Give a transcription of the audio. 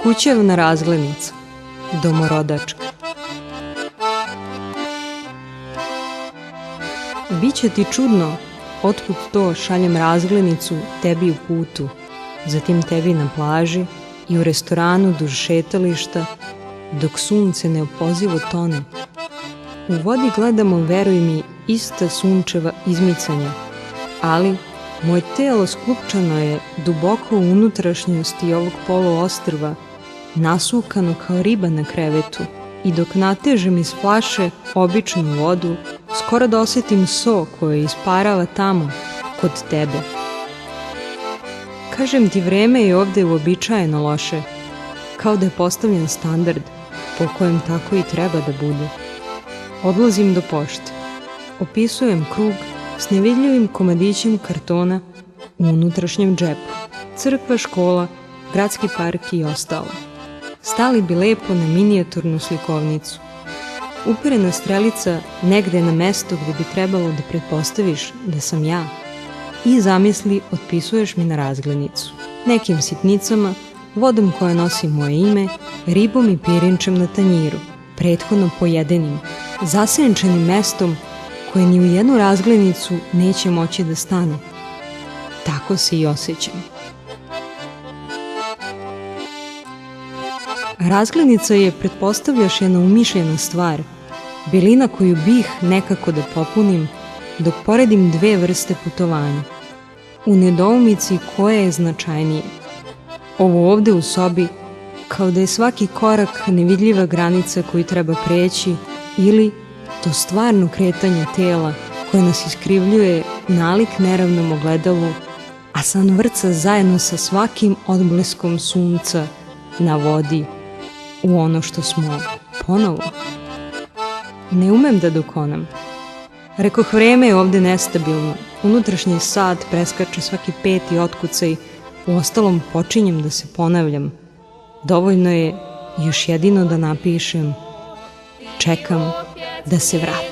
Kućevna razglednica, domorodačka. Biće ti čudno, otkud to šaljem razglednicu tebi u putu, zatim tebi na plaži i u restoranu duž šetališta, dok sunce neopozivo tone. U vodi gledamo, veruj mi, ista sunčeva izmicanja, ali moje telo sklupčano je duboko u unutrašnjosti ovog poluostrva, nasukano kao riba na krevetu, i dok natežem iz flaše običnu vodu, skoro da osjetim so koje isparava tamo, kod tebe. Kažem ti, vreme je ovde uobičajeno loše, kao da je postavljen standard po kojem tako i treba da bude. Odlazim do pošte. Opisujem krug s nevidljivim komadićem kartona u unutrašnjem džepu. Crkva, škola, gradski park i ostalo. Stali bi lepo na minijaturnu slikovnicu. Uperena strelica negde na mesto gde bi trebalo da pretpostaviš da sam ja. I zamisli, otpisuješ mi na razglednicu. Nekim sitnicama, vodom koja nosi moje ime, ribom i pirinčem na tanjiru, prethodno pojedenim, zasenčenim mestom koje ni u jednu razglednicu neće moći da stane. Tako se i osjećam. Razglednica je, pretpostavljaš, jedna umišljena stvar, belina koju bih nekako da popunim dok poredim dve vrste putovanja. U nedoumici koje je značajnije. Ovo ovde u sobi, kao da je svaki korak nevidljiva granica koju treba preći, ili to stvarno kretanje tela koje nas iskrivljuje nalik neravnom ogledalu, a san vrca zajedno sa svakim odbleskom sunca na vodi u ono što smo ponovo. Ne umem da dokonam. Rekoh, vreme je ovde nestabilno, unutrašnji sat preskače svaki peti otkucaj, uostalom počinjem da se ponavljam. Dovoljno je još jedino da napišem: čekam da se vrati.